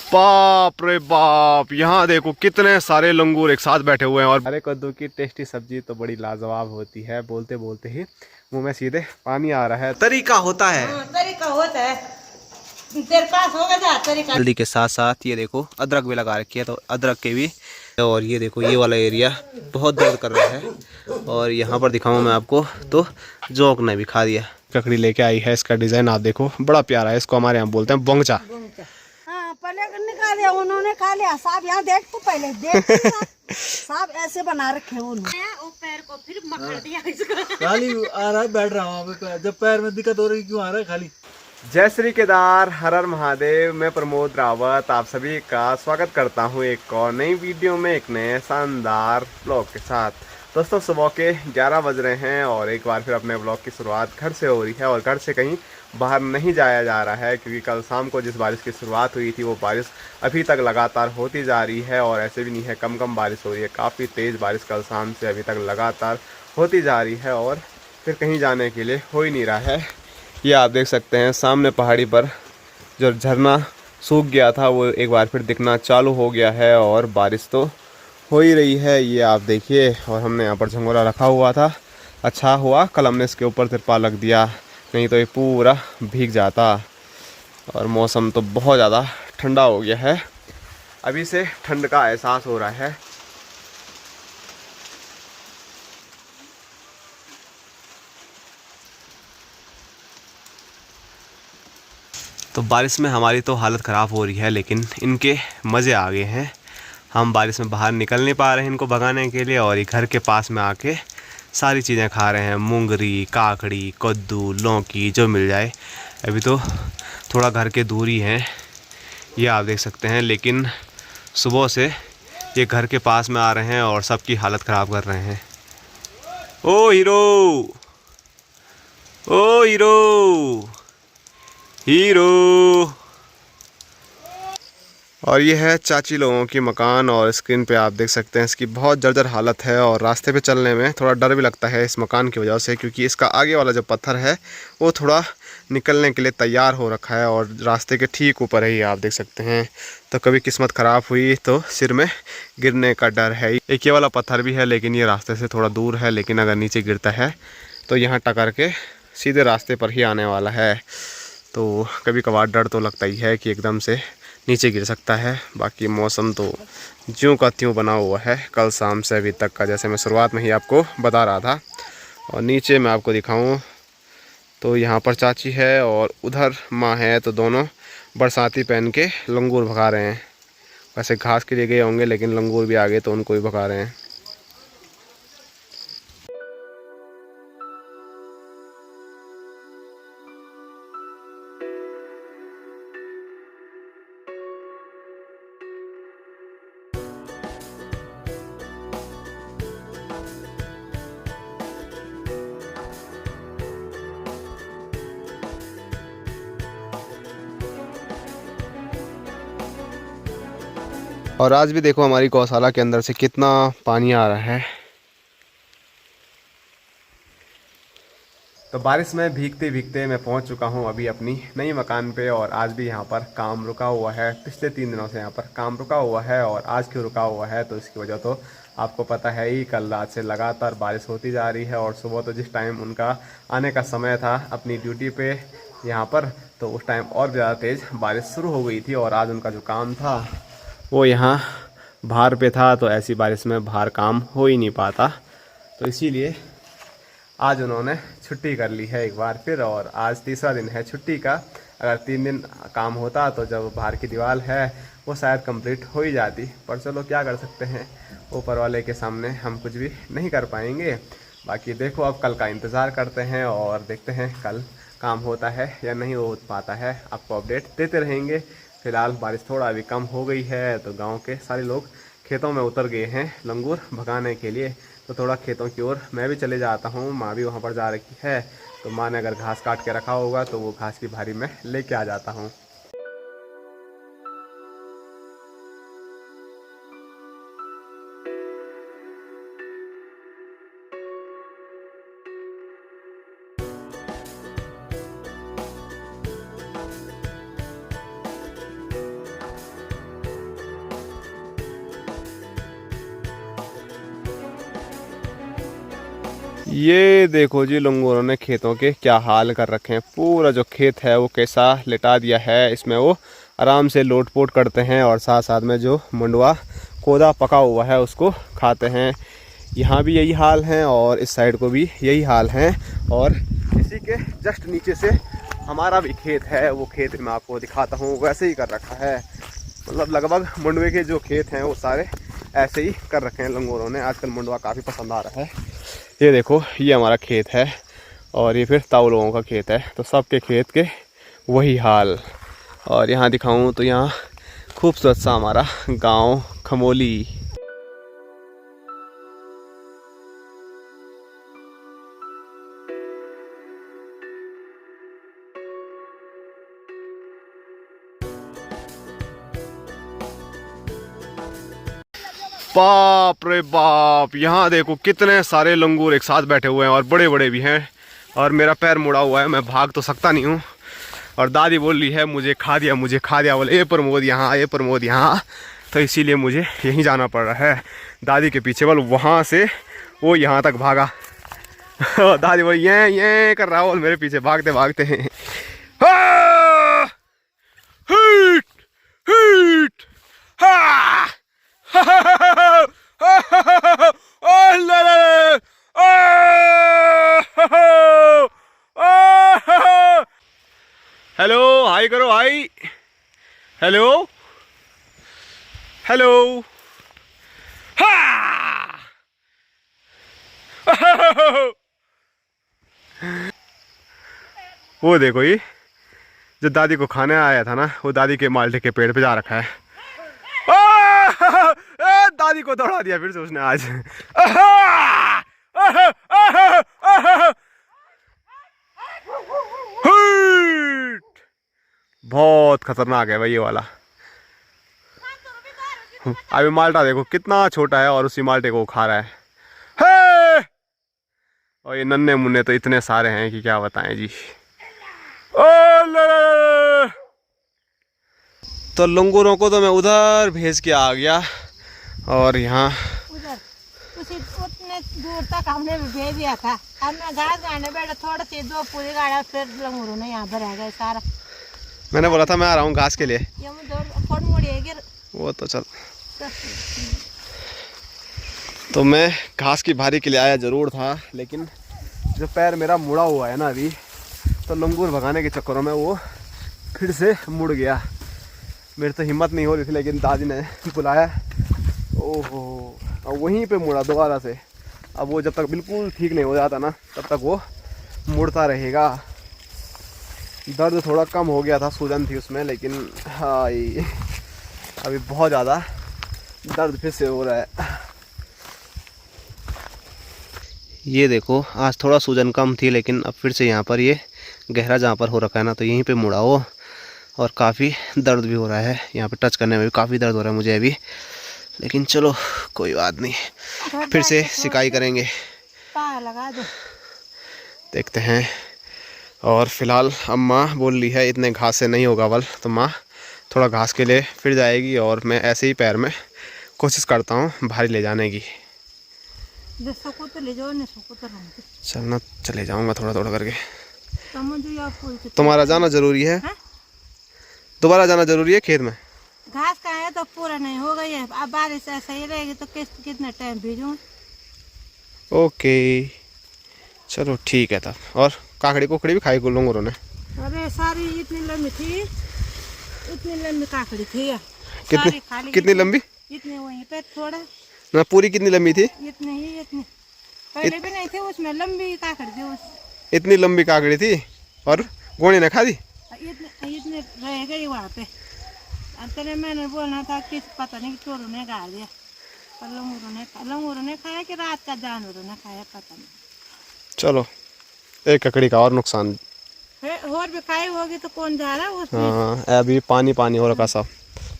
बाप रे बाप, यहाँ देखो कितने सारे लंगूर एक साथ बैठे हुए हैं। और हरे कद्दू की टेस्टी सब्जी तो बड़ी लाजवाब होती है। बोलते बोलते ही मुंह में सीधे पानी आ रहा है। तरीका होता है, तरीका होता है, तेरे पास होगा जा तरीका। हल्दी के साथ साथ ये देखो अदरक भी लगा रखी है, तो अदरक के भी। और ये देखो ये वाला एरिया बहुत दर्द कर रहा है। और यहाँ पर दिखाऊँ मैं आपको तो जोक ने भी खा दिया। ककड़ी लेके आई है, इसका डिजाइन आप देखो बड़ा प्यारा है। इसको हमारे यहाँ बोलते हैं बोंगचा। हाँ, पहले निकाले उन्होंने खा लिया। साहब यहाँ देख तो पहले देख साहब ऐसे बना रखे उन्होंने। पैर को फिर मकड़ दिया इसको। खाली आ रहा है, बैठ रहा हूँ जब पैर में दिक्कत हो रही क्यों आ रहा है खाली। जय श्री केदार, हर हर महादेव। मैं प्रमोद रावत आप सभी का स्वागत करता हूं एक और नई वीडियो में, एक नए शानदार ब्लॉग के साथ। दोस्तों सुबह के 11 बज रहे हैं और एक बार फिर अपने ब्लॉग की शुरुआत घर से हो रही है। और घर से कहीं बाहर नहीं जाया जा रहा है, क्योंकि कल शाम को जिस बारिश की शुरुआत हुई थी वो बारिश अभी तक लगातार होती जा रही है। और ऐसे भी नहीं है कम कम बारिश हो रही है, काफ़ी तेज़ बारिश कल शाम से अभी तक लगातार होती जा रही है। और फिर कहीं जाने के लिए हो ही नहीं रहा है। ये आप देख सकते हैं सामने पहाड़ी पर जो झरना सूख गया था वो एक बार फिर दिखना चालू हो गया है। और बारिश तो हो ही रही है, ये आप देखिए। और हमने यहाँ पर झंगोरा रखा हुआ था, अच्छा हुआ कल हमने इसके ऊपर तिरपाल रख दिया, नहीं तो ये पूरा भीग जाता। और मौसम तो बहुत ज़्यादा ठंडा हो गया है, अभी से ठंड का एहसास हो रहा है। तो बारिश में हमारी तो हालत ख़राब हो रही है, लेकिन इनके मज़े आ गए हैं। हम बारिश में बाहर निकल नहीं पा रहे हैं इनको भगाने के लिए, और ये घर के पास में आके सारी चीज़ें खा रहे हैं। मूंगरी, काकड़ी, कद्दू, लौकी जो मिल जाए। अभी तो थोड़ा घर के दूर ही हैं, ये आप देख सकते हैं। लेकिन सुबह से ये घर के पास में आ रहे हैं और सबकी हालत ख़राब कर रहे हैं। ओ हीरो, ओ हीरो, हीरो। और ये है चाची लोगों की मकान, और स्क्रीन पे आप देख सकते हैं इसकी बहुत जर्जर हालत है। और रास्ते पे चलने में थोड़ा डर भी लगता है इस मकान की वजह से, क्योंकि इसका आगे वाला जो पत्थर है वो थोड़ा निकलने के लिए तैयार हो रखा है और रास्ते के ठीक ऊपर है, ये आप देख सकते हैं। तो कभी किस्मत ख़राब हुई तो सिर में गिरने का डर है। एक ये वाला पत्थर भी है, लेकिन ये रास्ते से थोड़ा दूर है, लेकिन अगर नीचे गिरता है तो यहाँ टकर के सीधे रास्ते पर ही आने वाला है। तो कभी कभार डर तो लगता ही है कि एकदम से नीचे गिर सकता है। बाकी मौसम तो ज्यों का त्यों बना हुआ है कल शाम से अभी तक का, जैसे मैं शुरुआत में ही आपको बता रहा था। और नीचे मैं आपको दिखाऊं तो यहाँ पर चाची है और उधर माँ है, तो दोनों बरसाती पहन के लंगूर भगा रहे हैं। वैसे घास के लिए गए होंगे, लेकिन लंगूर भी आ गए तो उनको भी भगा रहे हैं। और आज भी देखो हमारी गौशाला के अंदर से कितना पानी आ रहा है। तो बारिश में भीगते भीगते मैं पहुंच चुका हूं अभी अपनी नई मकान पे। और आज भी यहां पर काम रुका हुआ है, पिछले 3 दिनों से यहां पर काम रुका हुआ है। और आज क्यों रुका हुआ है तो इसकी वजह तो आपको पता है ही, कल रात से लगातार बारिश होती जा रही है। और सुबह तो जिस टाइम उनका आने का समय था अपनी ड्यूटी पे यहाँ पर, तो उस टाइम और ज़्यादा तेज़ बारिश शुरू हो गई थी। और आज उनका जो काम था वो यहाँ बाहर पे था, तो ऐसी बारिश में बाहर काम हो ही नहीं पाता। तो इसीलिए आज उन्होंने छुट्टी कर ली है एक बार फिर। और आज तीसरा दिन है छुट्टी का। अगर 3 दिन काम होता तो जब बाहर की दीवार है वो शायद कंप्लीट हो ही जाती, पर चलो क्या कर सकते हैं, ऊपर वाले के सामने हम कुछ भी नहीं कर पाएंगे। बाकी देखो अब कल का इंतज़ार करते हैं और देखते हैं कल काम होता है या नहीं हो पाता है, आपको अपडेट देते रहेंगे। फिलहाल बारिश थोड़ा अभी कम हो गई है, तो गांव के सारे लोग खेतों में उतर गए हैं लंगूर भगाने के लिए। तो थोड़ा खेतों की ओर मैं भी चले जाता हूँ, माँ भी वहाँ पर जा रखी है। तो माँ ने अगर घास काट के रखा होगा तो वो घास की भारी मैं लेके आ जाता हूँ। ये देखो जी लंगूरों ने खेतों के क्या हाल कर रखे हैं। पूरा जो खेत है वो कैसा लिटा दिया है। इसमें वो आराम से लोट पोट करते हैं और साथ साथ में जो मंडुआ कोदा पका हुआ है उसको खाते हैं। यहाँ भी यही हाल है और इस साइड को भी यही हाल है। और इसी के जस्ट नीचे से हमारा भी खेत है, वो खेत मैं आपको दिखाता हूँ। वैसे ही कर रखा है, मतलब लगभग मंडुए के जो खेत हैं वो सारे ऐसे ही कर रखे हैं लंगूरों ने। आजकल मंडुआ काफ़ी पसंद आ रहा है। ये देखो ये हमारा खेत है और ये फिर ताऊ लोगों का खेत है। तो सबके खेत के वही हाल। और यहाँ दिखाऊं तो यहाँ खूबसूरत सा हमारा गांव खमोली। बाप रे बाप, यहाँ देखो कितने सारे लंगूर एक साथ बैठे हुए हैं और बड़े बड़े भी हैं। और मेरा पैर मुड़ा हुआ है, मैं भाग तो सकता नहीं हूँ। और दादी बोल रही है मुझे खा दिया, मुझे खा दिया। बोले ये प्रमोद यहाँ, ये प्रमोद यहाँ। तो इसीलिए मुझे यहीं जाना पड़ रहा है दादी के पीछे। बोल वहाँ से वो यहाँ तक भागा। दादी बोल ये कर रहा हो मेरे पीछे भागते भागते हैं। हिट हिट हा हेलो हाय करो, हाय हेलो हेलो। वो देखो ये जो दादी को खाने आया था ना, वो दादी के माल्टे के पेड़ पे जा रखा है। दादी को दौड़ा दिया फिर से उसने आज। बहुत खतरनाक है भाई ये वाला। अभी माल्टा देखो कितना छोटा है और उसी माल्टे को खा रहा है। और ये नन्हे मुन्ने तो इतने सारे हैं कि क्या बताएं जी। तो लंगूरों को तो मैं उधर भेज के आ गया और यहाँ उधर उतने दूर तक हमने भी भेज दिया था। अब मैं घास गाड़ने बैठा, थोड़ा सी दो पूरी गाड़ा फिर लंगूरों ने यहाँ पर रह गए सारा। मैंने बोला था मैं आ रहा हूँ घास के लिए। ये फोन मुड़िएगी वो तो चल। तो मैं घास की भारी के लिए आया ज़रूर था, लेकिन जो पैर मेरा मुड़ा हुआ है ना अभी, तो लंगूर भगाने के चक्करों में वो फिर से मुड़ गया। मेरे तो हिम्मत नहीं हो रही थी, लेकिन दादी ने बुलाया। ओहो, और वहीं पे मुड़ा दोबारा से। अब वो जब तक बिल्कुल ठीक नहीं हो जाता ना, तब तक वो मुड़ता रहेगा। दर्द थोड़ा कम हो गया था, सूजन थी उसमें, लेकिन हाय अभी बहुत ज़्यादा दर्द फिर से हो रहा है। ये देखो आज थोड़ा सूजन कम थी, लेकिन अब फिर से यहाँ पर ये गहरा जहाँ पर हो रखा है ना, तो यहीं पे मुड़ा हो और काफ़ी दर्द भी हो रहा है। यहाँ पे टच करने में भी काफ़ी दर्द हो रहा है मुझे अभी, लेकिन चलो कोई बात नहीं, फिर से सिकाई करेंगे, लगा दो, देखते हैं। और फिलहाल अब माँ बोल रही है इतने घास से नहीं होगा बल, तो माँ थोड़ा घास के लिए फिर जाएगी और मैं ऐसे ही पैर में कोशिश करता हूँ भारी ले जाने की। तो ले जाओ, चलना चले जाऊँगा थोड़ा थोड़ा करके। तुम्हारा जाना ज़रूरी है, दोबारा जाना ज़रूरी है खेत में। घास का है तो पूरा नहीं होगा ये, अब बारिश ऐसा ही रहेगी तो कितना टाइम भेजूँ। ओके चलो ठीक है तब। और काकड़ी कुकड़ी भी खाई लंगूरों ने? अरे सारी इतनी लंबी थी, इतनी लंबी काकड़ी थी। कितनी लंबी? इतने वहीं पे थोड़ा ना, पूरी कितनी लंबी थी? इतने ही, इतने पहले भी नहीं थे उसमें, लंबी काकड़ी थी उस। इतनी लंबी काकड़ी थी और गोणी ने खा दी? इतने रह गई वहाँ पे। अंतरे मैंने बोलना था कि पता नहीं चोरों ने गाड़ दिया, पर लंगूरों ने खाया कि रात का जानवरों ने खाया, पता नहीं। चलो एक ककड़ी का और नुकसान और भी खाई होगी तो कौन जा रहा है। हाँ अभी पानी पानी हो रखा सब।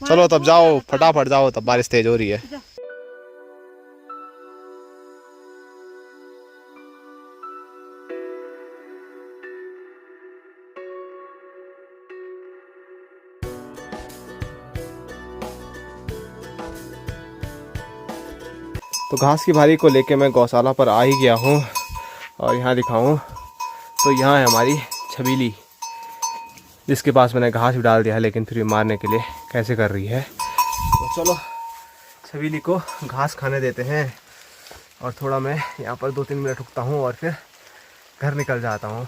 चलो तब जाओ, फटाफट जाओ, तब बारिश तेज हो रही है। तो घास की भारी को लेके मैं गौशाला पर आ ही गया हूँ और यहाँ दिखाऊँ तो यहाँ है हमारी छबीली, जिसके पास मैंने घास भी डाल दिया है, लेकिन फिर भी मारने के लिए कैसे कर रही है। तो चलो छबीली को घास खाने देते हैं और थोड़ा मैं यहाँ पर 2-3 मिनट रुकता हूँ और फिर घर निकल जाता हूँ।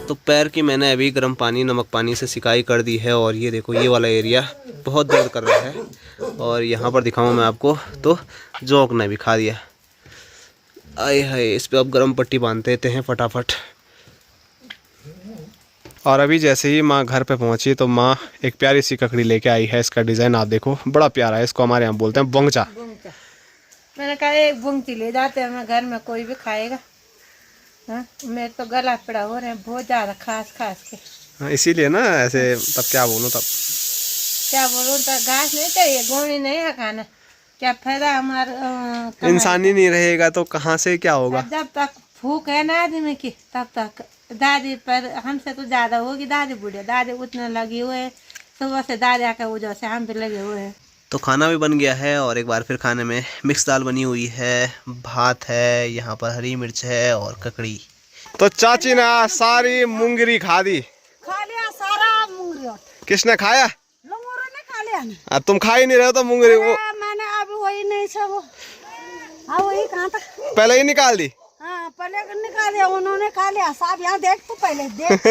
तो पैर की मैंने अभी गर्म पानी नमक पानी से सिकाई कर दी है और ये देखो ये वाला एरिया बहुत दर्द कर रहा है। और यहाँ पर दिखाऊँ मैं आपको तो जोक ने भी खा दिया। आए हाय, इस पे अब गर्म पट्टी बांध देते हैं फटाफट। और अभी जैसे ही माँ घर पे पहुँची तो माँ एक प्यारी सी ककड़ी लेके आई है। इसका डिज़ाइन आप देखो बड़ा प्यारा है। इसको हमारे यहाँ बोलते हैं बोंगचा। मैंने कहा एक बुंगती ले जाते हैं, मैं घर में कोई भी खाएगा। हाँ, मेरे तो गला पड़ा हो रहे हैं बहुत ज्यादा खास के। हाँ, इसीलिए ना ऐसे। तब क्या बोलूँ तो घास नहीं चाहिए, गोनी नहीं है खाना, क्या फायदा हमारा। इंसान ही नहीं रहेगा तो कहाँ से क्या होगा। जब तक भूख है ना आदमी की तब तक दादी पर हमसे तो ज्यादा होगी। दादी बूढ़े, दादी उतने लगी हुए है, सुबह से दादा के वजह से हम भी लगे हुए हैं। तो खाना भी बन गया है और एक बार फिर खाने में मिक्स दाल बनी हुई है, भात है, यहाँ पर हरी मिर्च है और ककड़ी। तो चाची ने सारी मूंगरी खा दी। खा लिया सारा मूंगरी। किसने खाया? लोगों ने खा लिया ना। तुम खा ही नहीं रहे हो तो मूंगरी वो मैंने अभी वही नहीं सब। हाँ वही कहाँ तक पहले ही निकाल दी। हाँ पहले निकाल दिया उन्होंने, खा लिया। साहब यहाँ देख तो पहले देख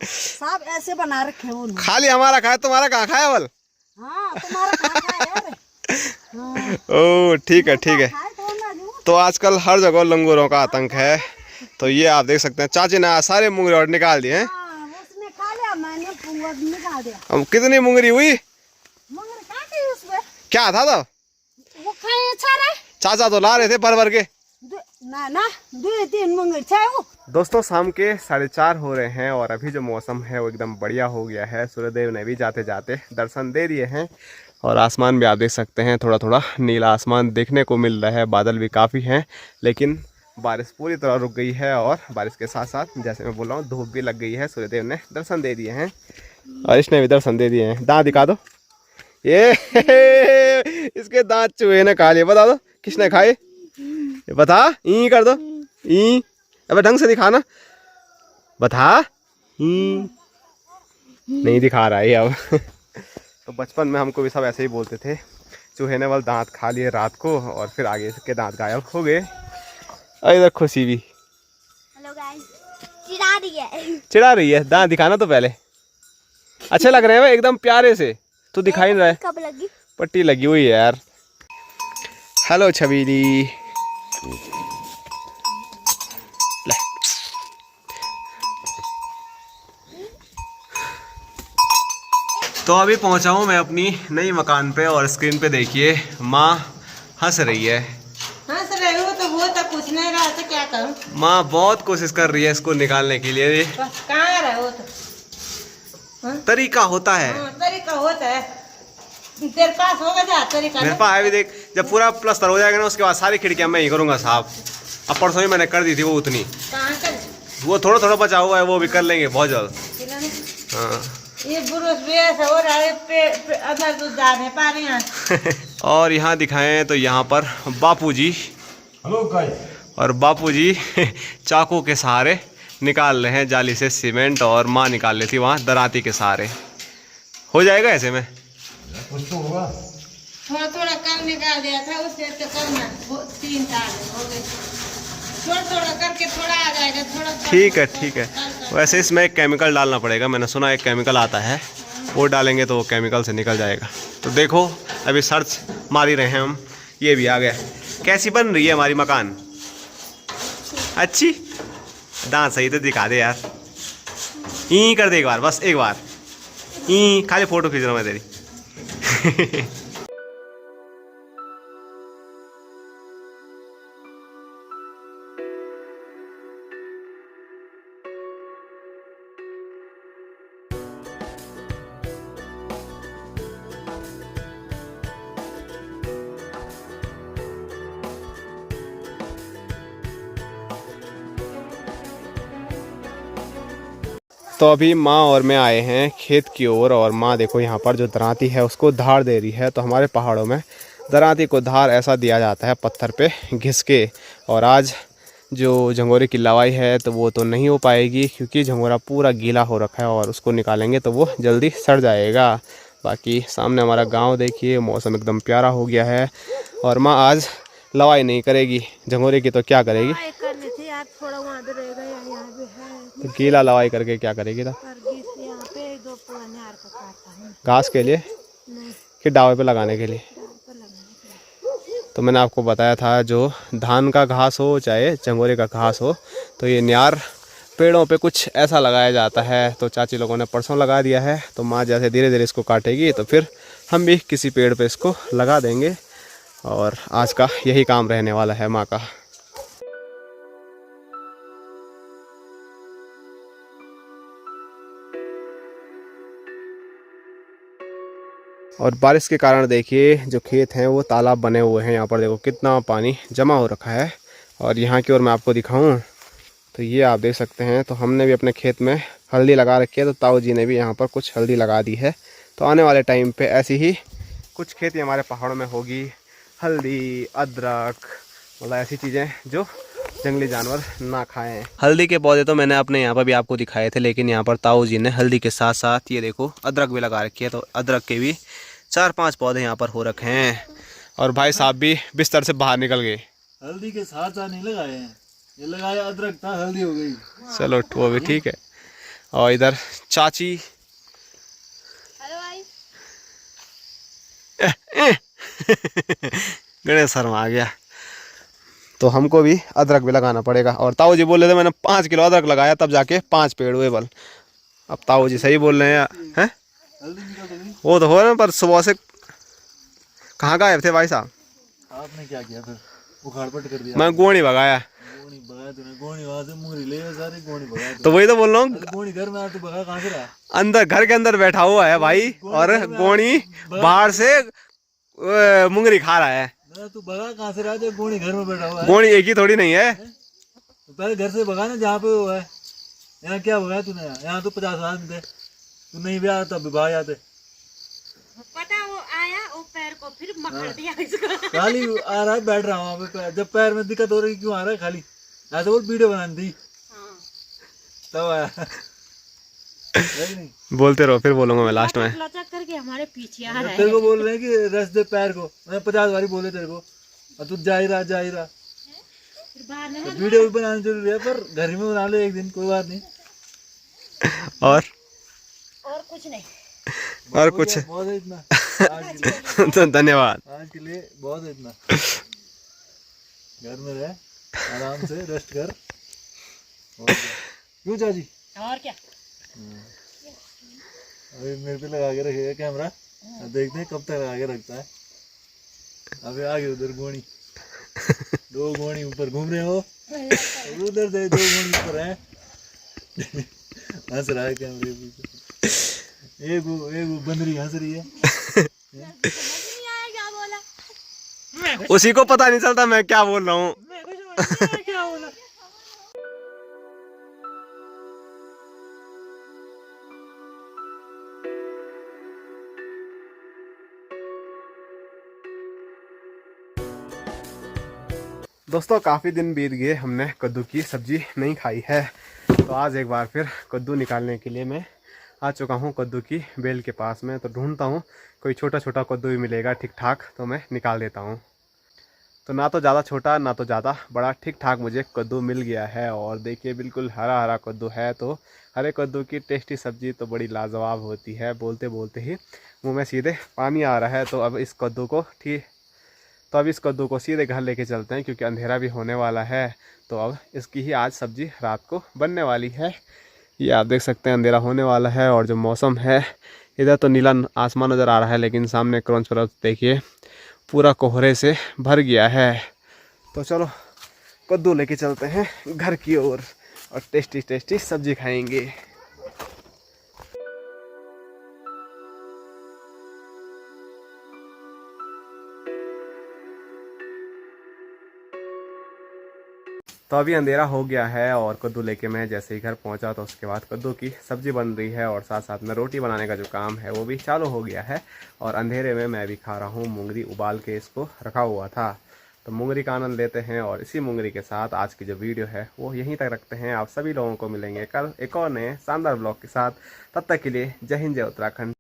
साहब ऐसे बना रखे उन्होंने। खाली हमारा खाया, तुम्हारा कहाँ खाया बल? हाँ तुम्हारा कहाँ खाया है? ओह ठीक है ठीक है। तो आजकल हर जगह लंगूरों का आतंक है। तो ये आप देख सकते हैं चाची ने सारे मूंगरी और निकाल दिए हैं। उसने खा लिया, मैंने निकाल दिया। अब कितनी मूंगरी हुई? मूंगरी कहाँ थी उसमें? क्या था तो? वो खाए अच्छा रहे। चाचा तो ला रहे थे भर भर के। ना 2-3 मूंगरी थे वो। दोस्तों शाम के 4:30 हो रहे हैं और अभी जो मौसम है वो एकदम बढ़िया हो गया है। सूर्यदेव ने भी जाते जाते दर्शन दे दिए हैं और आसमान भी आप देख सकते हैं थोड़ा थोड़ा नीला आसमान देखने को मिल रहा है। बादल भी काफ़ी हैं, लेकिन बारिश पूरी तरह रुक गई है और बारिश के साथ साथ जैसे मैं बोल रहा हूँ धूप भी लग गई है। सूर्यदेव ने दर्शन दे दिए हैं और इसने भी दर्शन दे दिए हैं। दांत दिखा दो। ये इसके दांत चूहे ने खा लिए। बता दो किसने खाए? बता। ई कर दो। ई अबे ढंग से दिखाना। बता। नहीं दिखा रहा है अब। तो बचपन में हमको भी सब ऐसे ही बोलते थे। चूहे ने बल दांत खा लिए रात को और फिर आगे के दांत गायब हो गए। इधर खुशी भी हेलो गाइस, चिढ़ा रही है। चिढ़ा रही है। दांत दिखाना तो पहले। अच्छे लग रहे हैं एकदम प्यारे से। तू दिखाई नहीं रहा है। कब लगी? पट्टी लगी हुई है यार। हेलो छबीली। तो अभी पहुंचा हूँ मैं अपनी नई मकान पे और स्क्रीन पे देखिए माँ हंस रही है। हंस रहे हो तो वो तो कुछ नहीं रहा तो क्या करूं। माँ बहुत कोशिश कर रही है इसको निकालने के लिए। बस कहाँ रहे हो तो तरीका होता है। तरीका होता है। तेरे पास होगा जा तरीका? मेरे पास है भी। देख जब पूरा प्लस्तर हो जाएगा ना उसके बाद सारी खिड़कियां मैं ही करूंगा साहब। अब परसों ही मैंने कर दी थी वो उतनी। कहाँ कर? वो थोड़ा थोड़ा बचा हुआ है वो भी कर लेंगे बहुत जल्द। हाँ ये बुरुस भी ऐसा हो रहा है अंदर तो जा नहीं पा रहे हैं। और यहाँ दिखाएं तो यहाँ पर बापूजी। Hello guys. और बापूजी चाकू के सहारे निकाल रहे हैं जाली से सीमेंट और माँ निकाल लेती वहाँ दराती के सहारे। हो जाएगा ऐसे में? कुछ तो होगा। थोड़ा थोड़ा कम निकाल दिया था उससे तो करना 3-4 हो गए। थोड़ा थोड़ा करके थोड़ा आ जाएगा। थोड़ा ठीक है ठीक है। वैसे इसमें एक केमिकल डालना पड़ेगा। मैंने सुना एक केमिकल आता है वो डालेंगे तो वो केमिकल से निकल जाएगा। तो देखो अभी सर्च मार ही रहे हैं हम। ये भी आ गया। कैसी बन रही है हमारी मकान? अच्छी। दांत सही तो दिखा दे यार। ई कर दे एक बार, बस एक बार। ई खाली फोटो खींच रहा हूँ मैं तेरी। तो अभी माँ और मैं आए हैं खेत की ओर और माँ देखो यहाँ पर जो दरांती है उसको धार दे रही है। तो हमारे पहाड़ों में दरांती को धार ऐसा दिया जाता है पत्थर पे घिस के। और आज जो झंगोरे की लवाई है तो वो तो नहीं हो पाएगी क्योंकि झंगोरा पूरा गीला हो रखा है और उसको निकालेंगे तो वो जल्दी सड़ जाएगा। बाकी सामने हमारा गांव देखिए, मौसम एकदम प्यारा हो गया है। और माँ आज लवाई नहीं करेगी झंगोरे की, तो क्या करेगी? करनी थी यार, थोड़ा वहाँ पे रहेगा यहाँ पे है तो गीला लवाई करके क्या करेगी? तो पर घिस यहाँ पे दो पुराने हार का काटा है। घास के लिए नहीं, कि डावे पे लगाने के लिए? डाल पर लगाने के लिए। तो मैंने आपको बताया था जो धान का घास हो चाहे झंगोरे का घास हो, तो ये न्यार पेड़ों पे कुछ ऐसा लगाया जाता है। तो चाची लोगों ने परसों लगा दिया है, तो माँ जैसे धीरे धीरे इसको काटेगी तो फिर हम भी किसी पेड़ पे इसको लगा देंगे। और आज का यही काम रहने वाला है माँ का। और बारिश के कारण देखिए जो खेत हैं वो तालाब बने हुए हैं। यहाँ पर देखो कितना पानी जमा हो रखा है। और यहाँ की ओर मैं आपको दिखाऊं तो ये आप देख सकते हैं। तो हमने भी अपने खेत में हल्दी लगा रखी है, तो ताऊ जी ने भी यहाँ पर कुछ हल्दी लगा दी है। तो आने वाले टाइम पे ऐसी ही कुछ खेती हमारे पहाड़ों में होगी, हल्दी, अदरक, मतलब ऐसी चीज़ें जो जंगली जानवर ना खाएं। हल्दी के पौधे तो मैंने अपने यहाँ पर भी आपको दिखाए थे, लेकिन यहाँ पर ताऊ जी ने हल्दी के साथ साथ ये देखो अदरक भी लगा रखी है। तो अदरक के भी 4-5 पौधे यहाँ पर हो रखे हैं। और भाई साहब भी बिस्तर से बाहर निकल गए। हल्दी के साथ साथ नहीं लगाए हैं, ये लगाया अदरक था, हल्दी हो गई। चलो वो भी ठीक है। और इधर चाची हेलो भाई। गणेश शर्मा आ गया। तो हमको भी अदरक भी लगाना पड़ेगा। और ताऊ जी बोल रहे थे मैंने 5 किलो अदरक लगाया तब जाके 5 पेड़ हुए बल। अब ताऊ जी सही बोल रहे हैं। हल्दी निकल तो गई। वो तो हो रहा है, पर सुबह से कहाँ गायब थे भाई साहब? आपने क्या किया फिर? उखाड़ पट कर दिया। मैं गोणी भगाया। गोनी भगाया तूने, गोनी वहां से मुंगरी ले गए सारे, गोनी भगाया तो वही तो बोल रहा हूँ, गोनी घर में आ, तू भगा कहाँ से रहा? अंदर घर के अंदर बैठा हुआ है भाई और गोणी बाहर से मुंगरी खा रहा है। ना तू भगा कहाँ से रहा? जो गोनी घर में बैठा हुआ है। गोणी एक ही थोड़ी नहीं है। तो पहले घर से भगा ना जहाँ पे वो है। यहाँ क्या भगाया तूने? यहाँ तो 50 आदमी थे, तू नहीं भी आया तब भी भाग जाते। पता वो आया वो पैर को फिर मकड़ दिया इसको। खाली आ रहा है, बैठ रहा हूँ वहाँ पे। जब पैर में दिक्कत हो रही क्यों आ रहा है खाली? ऐसे बोल वीडियो बनानी थी तब आया है कि नहीं? बोलते रहो, फिर बोलूंगा मैं लास्ट में। लचक करके हमारे पीछे आ रहा है। तेरे को बोल रहे हैं कि रस दे पैर को, मैं 50 बारी बोले तेरे को और तू जा ही रहा। फिर बाहर तो वीडियो भी बनाना जरूरी है, पर घर में बना ले एक दिन, कोई बात नहीं। और कुछ नहीं। और कुछ बहुत है इतना आज के लिए। तो धन्यवाद। आज के लिए बहुत है इतना। घर में रह, आराम से रेस्ट कर। और क्या? क्यों चाची? और क्या? अभी मेरे पे लगा के रखेगा कैमरा, देखते हैं कब तक लगा के रखता है। अभी आगे उधर गोणी, 2 गोणी ऊपर घूम रहे हो, उधर से 2 गोणी ऊपर है। हंस रहा है कैमरे पे। एक वो बंदरी हंस रही है। नहीं आया, क्या बोला? उसी को पता नहीं चलता मैं क्या बोल रहा हूँ। क्या बोला? दोस्तों काफ़ी दिन बीत गए, हमने कद्दू की सब्ज़ी नहीं खाई है। तो आज एक बार फिर कद्दू निकालने के लिए मैं आ चुका हूँ कद्दू की बेल के पास में। तो ढूंढता हूँ कोई छोटा छोटा कद्दू भी मिलेगा ठीक ठाक, तो मैं निकाल देता हूँ। तो ना तो ज़्यादा छोटा ना तो ज़्यादा बड़ा, ठीक ठाक मुझे कद्दू मिल गया है। और देखिए बिल्कुल हरा हरा कद्दू है। तो हरे कद्दू की टेस्टी सब्ज़ी तो बड़ी लाजवाब होती है। बोलते बोलते ही मुँह में सीधे पानी आ रहा है। तो अब इस कद्दू को सीधे घर लेके चलते हैं क्योंकि अंधेरा भी होने वाला है। तो अब इसकी ही आज सब्ज़ी रात को बनने वाली है। ये आप देख सकते हैं अंधेरा होने वाला है और जो मौसम है इधर तो नीला आसमान नज़र आ रहा है, लेकिन सामने क्रॉन्च पर देखिए पूरा कोहरे से भर गया है। तो चलो कद्दू लेके चलते हैं घर की ओर और टेस्टी टेस्टी सब्ज़ी खाएंगे। तो अभी अंधेरा हो गया है और कद्दू लेके मैं जैसे ही घर पहुंचा तो उसके बाद कद्दू की सब्ज़ी बन रही है और साथ साथ में रोटी बनाने का जो काम है वो भी चालू हो गया है। और अंधेरे में मैं भी खा रहा हूँ मूंगरी, उबाल के इसको रखा हुआ था। तो मूंगरी का आनंद लेते हैं और इसी मूंगरी के साथ आज की जो वीडियो है वो यहीं तक रखते हैं। आप सभी लोगों को मिलेंगे कल एक और नए शानदार ब्लॉग के साथ। तब तक के लिए जय हिंद, जय उत्तराखंड।